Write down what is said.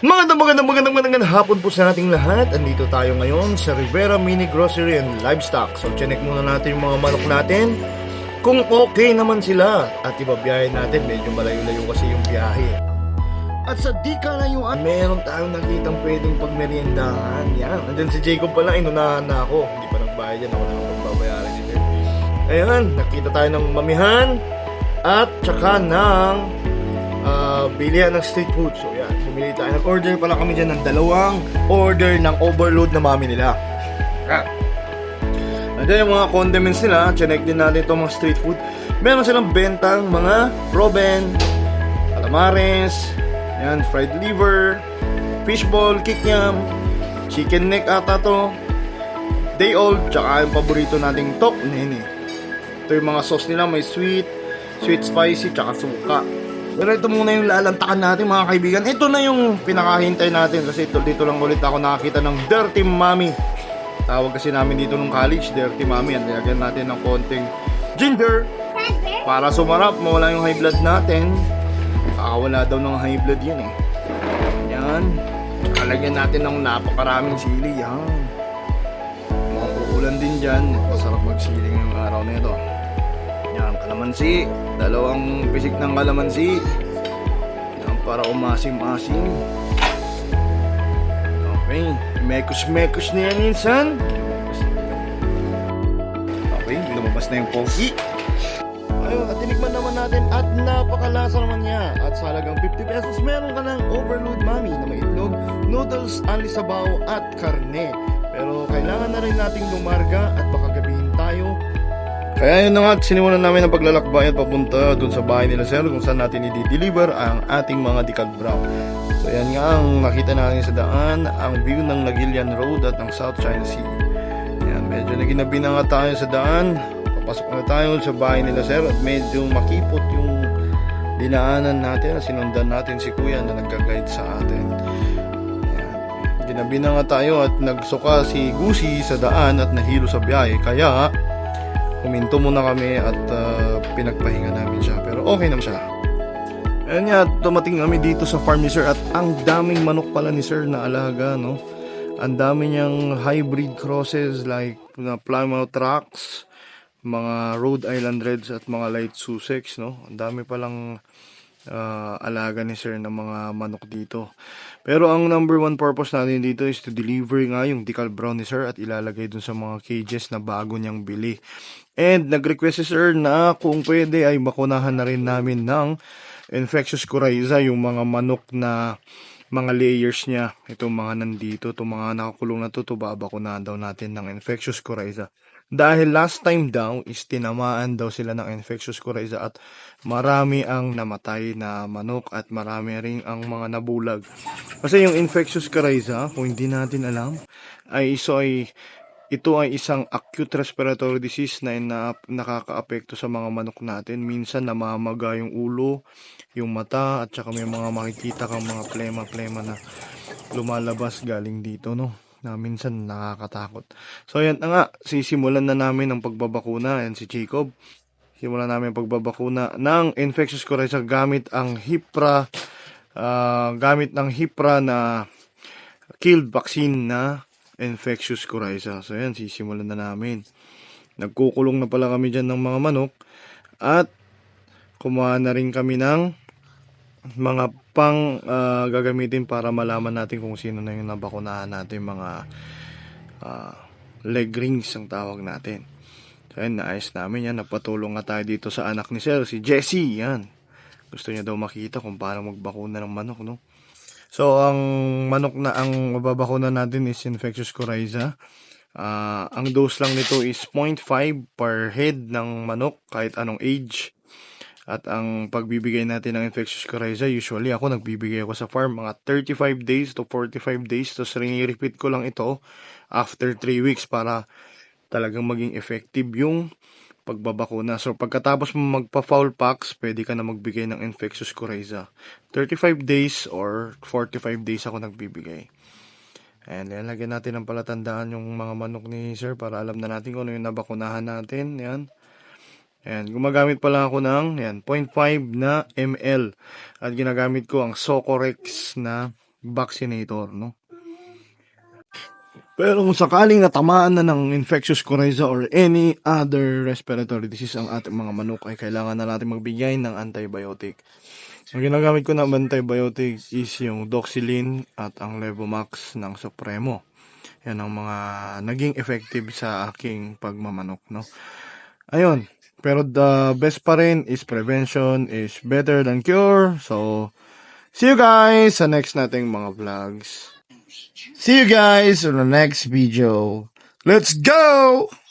Magandang hapon po sa ating lahat. Andito tayo ngayon sa Rivera Mini Grocery and Livestock. So, check muna natin yung mga manok natin kung okay naman sila. At ibabiyahe natin, medyo malayo-layo kasi yung biyahe. At sa di kalayuan, meron tayong nakitang pwedeng pagmeriendahan. Yan, nandyan si Jacob pala, inunahan na ako. Hindi pa nagbayad yan, ako na pagbabayaran nila. Ayan, nakita tayo ng mamihan at tsaka ng bilihan ng street food. So yan, bumili tayo. Nag-order pala kami dyan ng dalawang order ng overload na mami nila. Yan. Nandiyan yung mga condiments nila. Chinek din natin itong mga street food. Meron silang bentang mga proben, calamares, yan, fried liver, fishball, kikiam, chicken neck ata to, day old, tsaka yung paborito nating tok nene. Ito yung mga sauce nila, may sweet spicy, tsaka suka. Pero ito muna yung lalantakan natin mga kaibigan. Ito na yung pinakahintay natin kasi dito lang ulit ako nakakita ng Dirty Mommy. Tawag kasi namin dito nung college, Dirty Mommy. Lagyan natin ng konting ginger para sumarap, mawala yung high blood natin. Kakawala daw ng high blood yan eh. Yan. Kalagyan natin ng napakaraming sili. Yan. Mga uulan din dyan. Masarap magsiling yung araw na ito. Yan, kalamansi. Dalawang pisik ng kalamansi. Yan, para umasim-asim. Okay. Mekos-mekos na yan minsan. Okay, lumabas na yung pogi. Ayun, at tinikman naman natin at napakalasa naman niya. At sa halagang 50 pesos, meron ka ng overload mami na may itlog, noodles, alisabaw at karne. Pero kailangan na rin nating lumarga at baka gabihin tayo. Kaya yun na nga, sinimulan namin ang paglalakbay at papunta dun sa bahay nila sir kung saan natin i-deliver ang ating mga Decad Brown. So yan nga ang nakita natin sa daan, ang view ng Lagilian Road at ng South China Sea. Yan, medyo naginabi na nga tayo sa daan. Papasok na tayo sa bahay nila sir at medyo makipot yung dinaanan natin. Sinundan natin si kuya na nagka-guide sa atin. Yan, ginabi na nga tayo at nagsuka si Gusi sa daan at nahilo sa biyahe. Kaya huminto muna kami at pinagpahinga namin siya. Pero okay naman siya. Ayun nga, dumating kami dito sa farm ni sir at ang daming manok pala ni sir na alaga, no? Ang dami niyang hybrid crosses like na Plymouth Rocks, mga Rhode Island Reds at mga Light Sussex, no? Ang dami palang alaga ni sir ng mga manok dito. Pero ang number one purpose natin dito is to deliver nga yung Decal Brown ni sir at ilalagay dun sa mga cages na bago niyang bili. And nag-request si sir na kung pwede ay bakunahan na rin namin ng infectious coryza yung mga manok na mga layers niya. Itong mga nandito, itong mga nakakulong na to babakunahan daw natin ng infectious coryza. Dahil last time daw is tinamaan daw sila ng infectious coryza at marami ang namatay na manok at marami rin ang mga nabulag. Kasi yung infectious coryza, kung hindi natin alam, ito ay isang acute respiratory disease na nakakaapekto sa mga manok natin. Minsan namamaga yung ulo, yung mata, at saka may mga makikita kang mga plema-plema na lumalabas galing dito, no? Na minsan nakakatakot. So yan na nga, sisimulan na namin ang pagbabakuna. Yan si Jacob. Simulan namin ang pagbabakuna ng infectious coryza gamit ng Hipra na killed vaccine na infectious coryza. So yan, sisimulan na namin. Nagkukulong na pala kami dyan ng mga manok at kumuha na rin kami ng mga gagamitin para malaman natin kung sino na yung nabakunahan natin, mga leg rings ang tawag natin. So yan, naayos namin yan. Napatulong nga tayo dito sa anak ni sir, si Jessie. Yan, gusto niya daw makita kung paano magbakuna ng manok, no? So, ang manok na ang mababakuna natin is infectious coryza. Ang dose lang nito is 0.5 per head ng manok kahit anong age. At ang pagbibigay natin ng infectious coryza, usually ako nagbibigay ako sa farm mga 35 days to 45 days. Tapos rini-repeat ko lang ito after 3 weeks para talagang maging effective yung pagbabakuna. So pagkatapos mo magpa-foul packs, pwede ka na magbigay ng infectious coryza. 35 days or 45 days ako nagbibigay. And lagyan natin ng palatandaan yung mga manok ni sir para alam na natin kung ano yung nabakunahan natin. Yan. Ayan, gumagamit pala ako ng 0.5 na ml. At ginagamit ko ang Socorex na vaccinator, no? Pero kung sakaling natamaan na ng infectious coryza or any other respiratory disease ang ating mga manok, ay kailangan na natin magbigay ng antibiotic. Ang ginagamit ko ng antibiotic is yung Doxylin at ang Levomax ng Supremo. Yan ang mga naging effective sa aking pagmamanok, no? Ayun. Pero the best pa rin is prevention is better than cure. So, see you guys sa next nating mga vlogs. See you guys on the next video. Let's go!